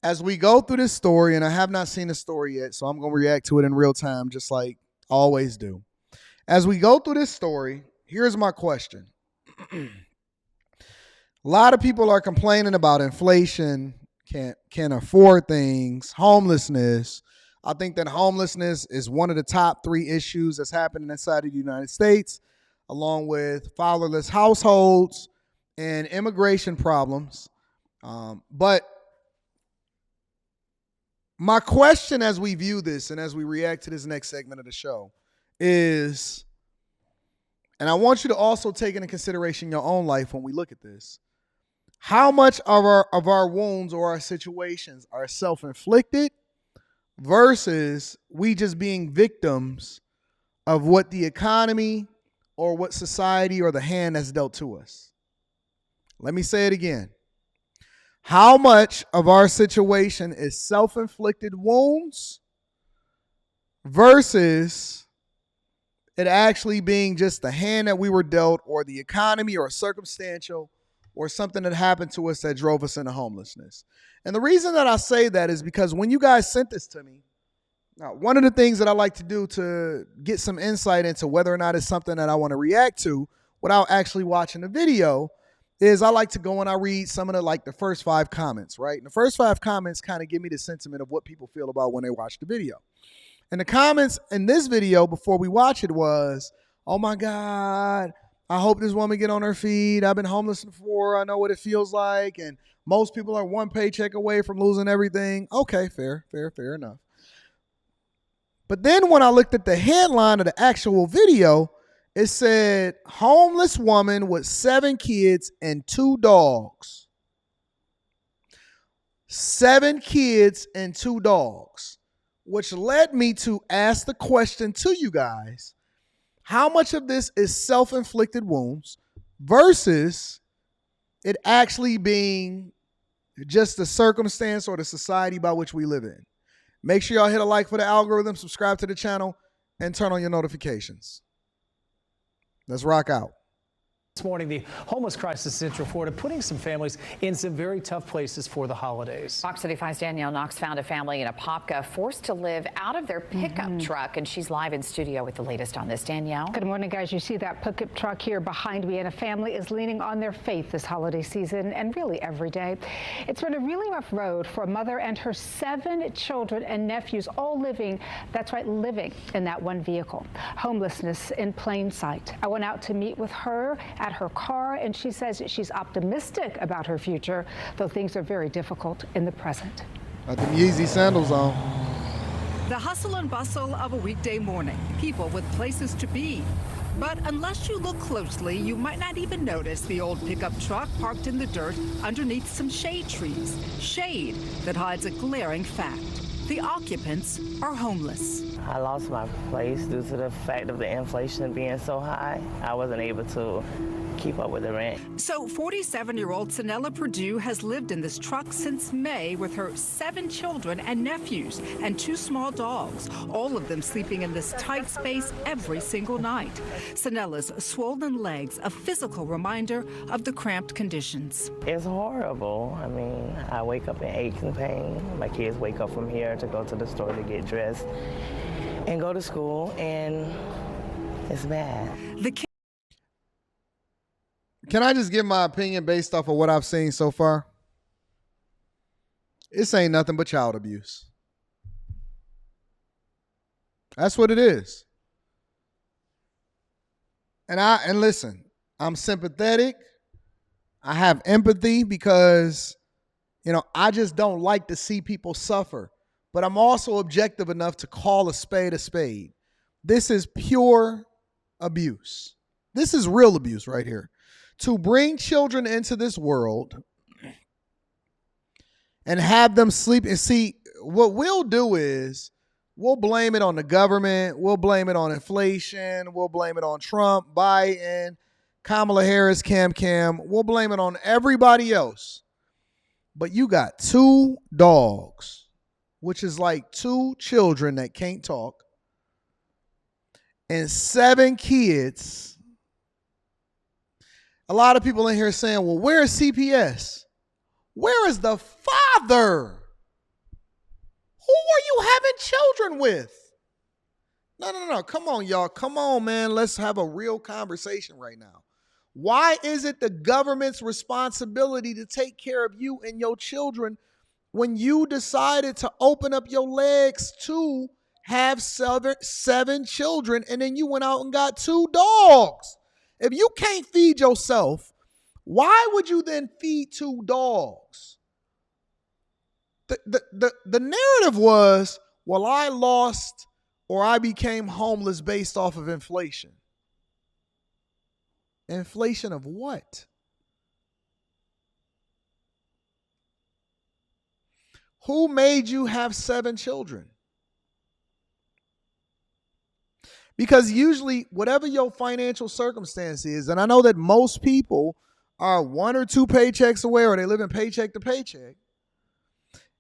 as we go through this story, and I have not seen the story yet, so I'm going to react to it in real time, just like I always do. As we go through this story, here's my question. A lot of people are complaining about inflation, can't afford things, homelessness. I think that homelessness is one of the top 3 issues that's happening inside of the United States, along with fatherless households and immigration problems. But my question as we view this and as we react to this next segment of the show is, and I want you to also take into consideration your own life when we look at this, how much of our wounds or our situations are self-inflicted versus we just being victims of what the economy or what society or the hand has dealt to us. Let me say it again. How much of our situation is self-inflicted wounds versus it actually being just the hand that we were dealt, or the economy, or circumstantial, or something that happened to us that drove us into homelessness? And the reason that I say that is because when you guys sent this to me, now, one of the things that I like to do to get some insight into whether or not it's something that I want to react to without actually watching the video is I like to go and I read some of the first 5 comments, right? And the first 5 comments kind of give me the sentiment of what people feel about when they watch the video. And the comments in this video before we watch it was, oh my God, I hope this woman get on her feet. I've been homeless before. I know what it feels like. And most people are 1 paycheck away from losing everything. Okay, fair enough. But then when I looked at the headline of the actual video, it said, homeless woman with 7 kids and 2 dogs. 7 kids and 2 dogs, which led me to ask the question to you guys, how much of this is self-inflicted wounds versus it actually being just the circumstance or the society by which we live in? Make sure y'all hit a like for the algorithm, subscribe to the channel, and turn on your notifications. Let's rock out. This morning, the homeless crisis in Central Florida putting some families in some very tough places for the holidays. Fox 35's Danielle Knox found a family in Apopka forced to live out of their pickup truck, and she's live in studio with the latest on this. Danielle. Good morning, guys. You see that pickup truck here behind me, and a family is leaning on their faith this holiday season and really every day. It's been a really rough road for a mother and her 7 children and nephews, all living, that's right, living in that one vehicle. Homelessness in plain sight. I went out to meet with her at her car, and she says she's optimistic about her future, though things are very difficult in the present. Got them Yeezy sandals on. The hustle and bustle of a weekday morning, people with places to be. But unless you look closely, you might not even notice the old pickup truck parked in the dirt underneath some shade trees. Shade that hides a glaring fact. The occupants are homeless. I lost my place due to the fact of the inflation being so high. I wasn't able to keep up with the rent. So 47-year-old Sanella Perdue has lived in this truck since May with her 7 children and nephews and 2 small dogs, all of them sleeping in this tight space every single night. Sanella's swollen legs, a physical reminder of the cramped conditions. It's horrible. I mean, I wake up in aches and pain. My kids wake up from here to go to the store to get dressed and go to school, and it's bad. Can I just give my opinion based off of what I've seen so far? This ain't nothing but child abuse. That's what it is. And listen, I'm sympathetic. I have empathy because, I just don't like to see people suffer. But I'm also objective enough to call a spade a spade. This is pure abuse. This is real abuse right here. To bring children into this world and have them sleep. And see, what we'll do is we'll blame it on the government. We'll blame it on inflation. We'll blame it on Trump, Biden, Kamala Harris, Cam. We'll blame it on everybody else. But you got 2 dogs, which is like 2 children that can't talk, and 7 kids. A lot of people in here saying, well, where is CPS? Where is the father Who are you having children with? No. Come on, y'all. Come on, man. Let's have a real conversation right now. Why is it the government's responsibility to take care of you and your children when you decided to open up your legs to have seven children and then you went out and got 2 dogs? If you can't feed yourself, why would you then feed 2 dogs? The narrative was, well, I lost or I became homeless based off of inflation. Inflation of what? Who made you have 7 children? Because usually, whatever your financial circumstance is, and I know that most people are 1 or 2 paychecks away or they live in paycheck to paycheck,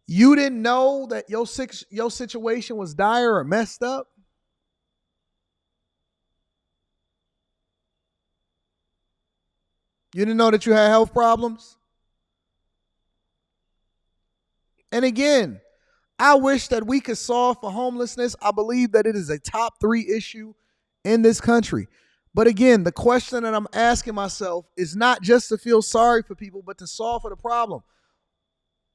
you didn't know that your situation was dire or messed up? You didn't know that you had health problems? And again, I wish that we could solve for homelessness. I believe that it is a top 3 issue in this country. But again, the question that I'm asking myself is not just to feel sorry for people, but to solve for the problem.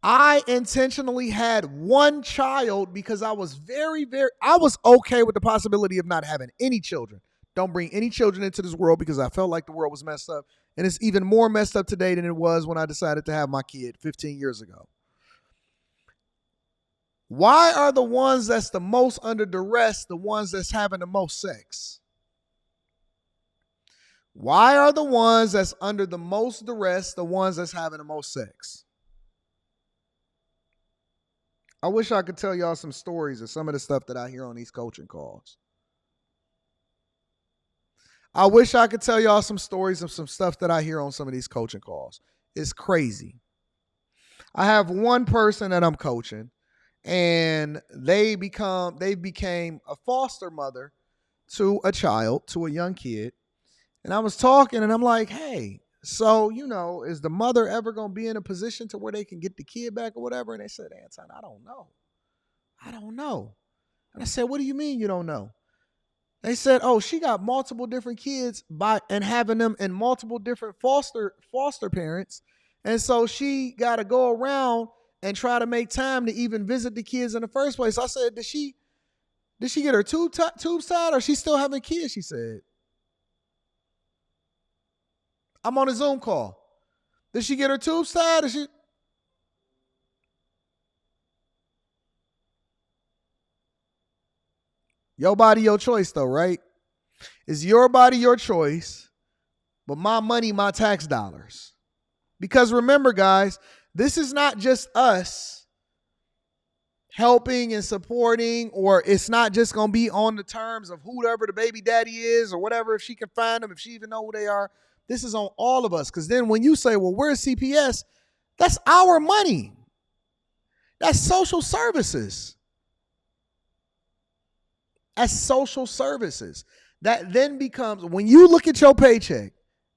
I intentionally had 1 child because I was I was okay with the possibility of not having any children. Don't bring any children into this world because I felt like the world was messed up. And it's even more messed up today than it was when I decided to have my kid 15 years ago. Why are the ones that's the most under duress the ones that's having the most sex? Why are the ones that's under the most duress the ones that's having the most sex? I wish I could tell y'all some stories of some of the stuff that I hear on these coaching calls. I wish I could tell y'all some stories of some stuff that I hear on some of these coaching calls. It's crazy. I have one person that I'm coaching, and they became a foster mother to a child, to a young kid. And I was talking, and I'm like, hey, so, is the mother ever going to be in a position to where they can get the kid back or whatever? And they said, Anton, I don't know. And I said, what do you mean you don't know? They said, oh, she got multiple different kids and having them in multiple different foster parents. And so she got to go around and try to make time to even visit the kids in the first place. I said, did she get her tubes tied or she still having kids? She said, I'm on a Zoom call. Did she get her tubes tied? Your body, your choice, though, right? It's your body, your choice, but my money, my tax dollars. Because remember, guys, this is not just us helping and supporting, or it's not just going to be on the terms of whoever the baby daddy is or whatever, if she can find them, if she even know who they are. This is on all of us. Because then when you say, well, where's CPS? That's our money. That's social services. That's social services. That then becomes, when you look at your paycheck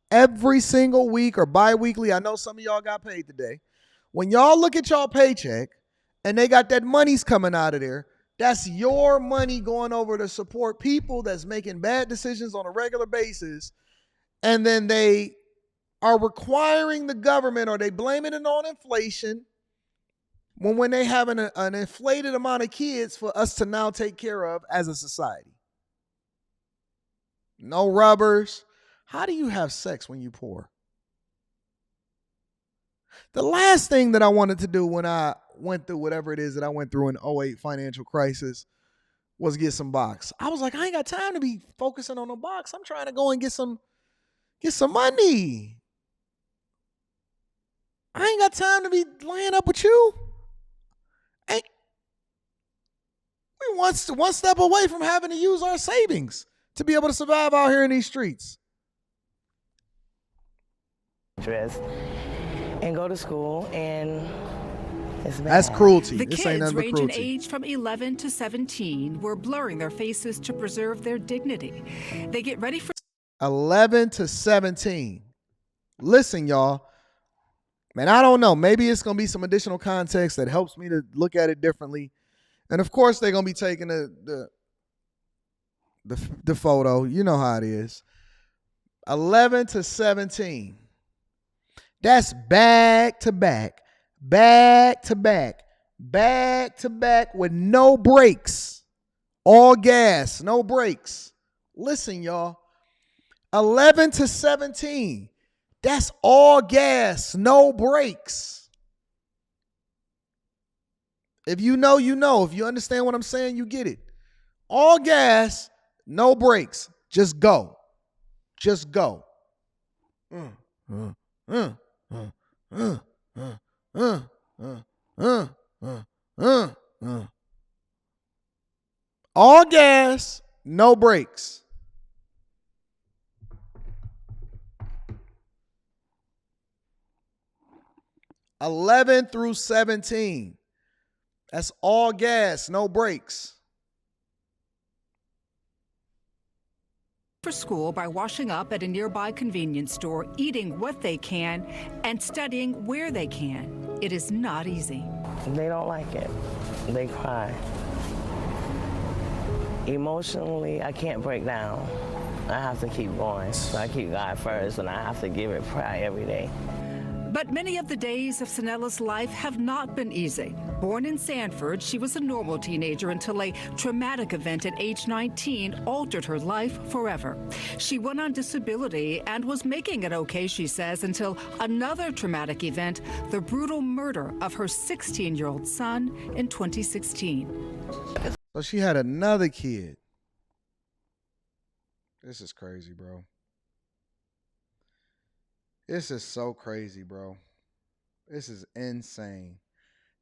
every single week or bi-weekly, I know some of y'all got paid today. When y'all look at y'all paycheck and they got that money's coming out of there, that's your money going over to support people that's making bad decisions on a regular basis. And then they are requiring the government, or they blaming it on inflation when they have an inflated amount of kids for us to now take care of as a society. No rubbers. How do you have sex when you poor? The last thing that I wanted to do when I went through whatever it is that I went through in 2008 financial crisis was get some box. I was like, I ain't got time to be focusing on a box. I'm trying to go and get some money. I ain't got time to be laying up with you. We one step away from having to use our savings to be able to survive out here in these streets. Dress and go to school, and it's bad. That's cruelty. The This ain't kids, nothing but range in cruelty. age from 11 to 17, were blurring their faces to preserve their dignity. They get ready for 11 to 17. Listen, y'all. Man, I don't know. Maybe it's going to be some additional context that helps me to look at it differently. And of course, they're going to be taking the photo. You know how it is. 11 to 17. That's back to back, back to back, back to back with no brakes. All gas, no brakes. Listen, y'all. 11 to 17. That's all gas, no brakes. If you know, you know. If you understand what I'm saying, you get it. All gas, no brakes. Just go. Just go. All gas, no brakes. (11 through 17). That's all gas, no brakes. For school by washing up at a nearby convenience store, eating what they can, and studying where they can. It is not easy. They don't like it. They cry. Emotionally, I can't break down. I have to keep going. So I keep God first, and I have to give it prayer every day. But many of the days of Sanella's life have not been easy. Born in Sanford, she was a normal teenager until a traumatic event at age 19 altered her life forever. She went on disability and was making it okay, she says, until another traumatic event, the brutal murder of her 16-year-old son in 2016. So she had another kid. This is crazy, bro. This is so crazy, bro. This is insane.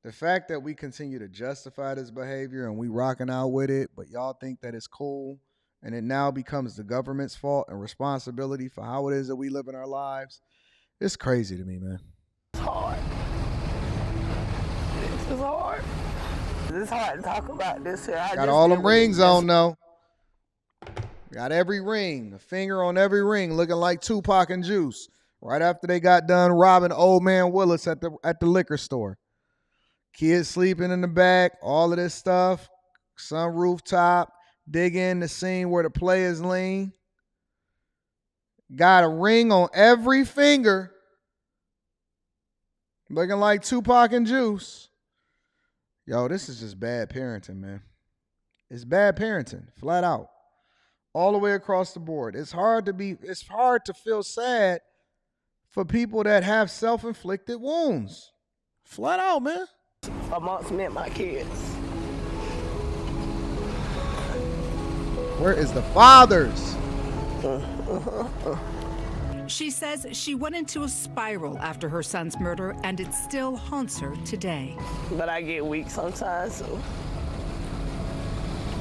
The fact that we continue to justify this behavior and we rocking out with it, but y'all think that it's cool, and it now becomes the government's fault and responsibility for how it is that we live in our lives. It's crazy to me, man. It's hard. This is hard. It's hard to talk about this here. Got all them rings on, though. Got every ring, a finger on every ring, looking like Tupac and Juice. Right after they got done robbing old man Willis at the liquor store. Kids sleeping in the back, all of this stuff. Some rooftop, dig in the scene where the players lean. Got a ring on every finger. Looking like Tupac and Juice. Yo, this is just bad parenting, man. It's bad parenting, flat out. All the way across the board. It's hard to feel sad for people that have self-inflicted wounds. Flat out, man. Amongst me and my kids. Where is the fathers? She says she went into a spiral after her son's murder, and it still haunts her today. But I get weak sometimes, so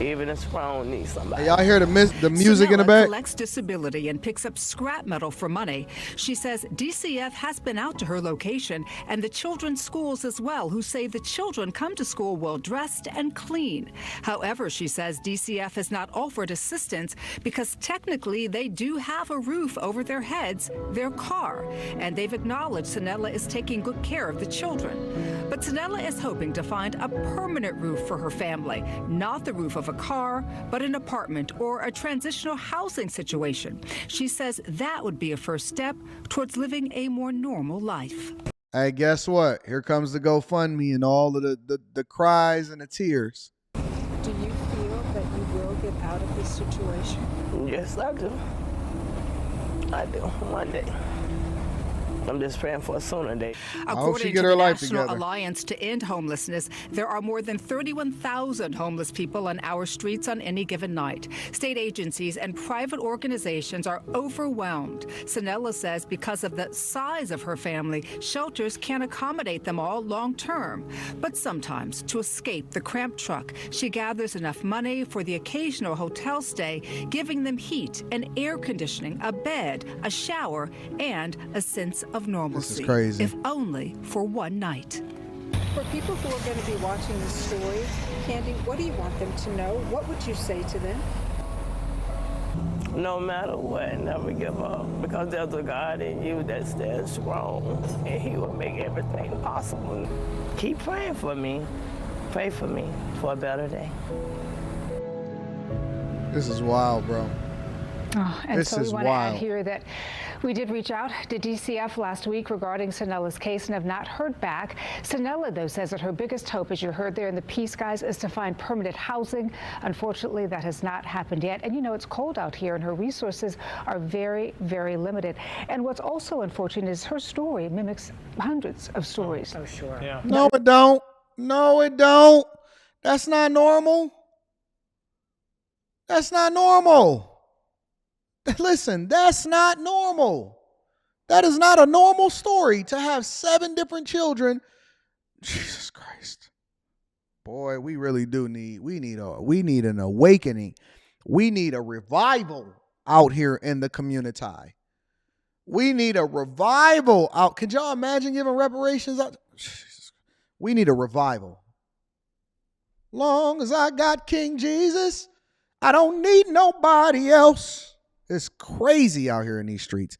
even a strong needs somebody. Hey, y'all hear the music in the back? Collects disability and picks up scrap metal for money. She says DCF has been out to her location and the children's schools as well, who say the children come to school well dressed and clean. However, she says DCF has not offered assistance because technically they do have a roof over their heads, their car, and they've acknowledged Sanella is taking good care of the children. But Sanella is hoping to find a permanent roof for her family, not the roof of a car, but an apartment or a transitional housing situation. She says that would be a first step towards living a more normal life. Hey, guess what? Here comes the GoFundMe and all of the cries and the tears. Do you feel that you will get out of this situation? Yes, I do. I do, one day. I'm just praying for a sooner day. According to the National Alliance to End Homelessness, there are more than 31,000 homeless people on our streets on any given night. State agencies and private organizations are overwhelmed. Sanella says because of the size of her family, shelters can't accommodate them all long term. But sometimes, to escape the cramped truck, she gathers enough money for the occasional hotel stay, giving them heat and air conditioning, a bed, a shower, and a sense of normalcy. This is crazy. If only for one night. For people who are going to be watching this story, Candy, what do you want them to know? What would you say to them? No matter what, never give up, because there's a God in you that stands strong, and He will make everything possible. Keep praying for me, Pray for me for a better day. This is wild, bro. Oh, and This so we is want to add wild. here that we did reach out to DCF last week regarding Sanella's case and have not heard back. Sanella, though, says that her biggest hope, as you heard there in the piece, guys, is to find permanent housing. Unfortunately, that has not happened yet. And, you know, it's cold out here and her resources are very, very limited. And what's also unfortunate is her story mimics hundreds of stories. Oh, sure. Yeah. No, it don't. No, it don't. That's not normal. That's not normal. Listen, that's not normal. That is not a normal story to have 7 different children. Jesus Christ. Boy, we really do we need an awakening. We need a revival out here in the community. We need a revival out. Could y'all imagine giving reparations out? Jesus. We need a revival. Long as I got King Jesus, I don't need nobody else. It's crazy out here in these streets.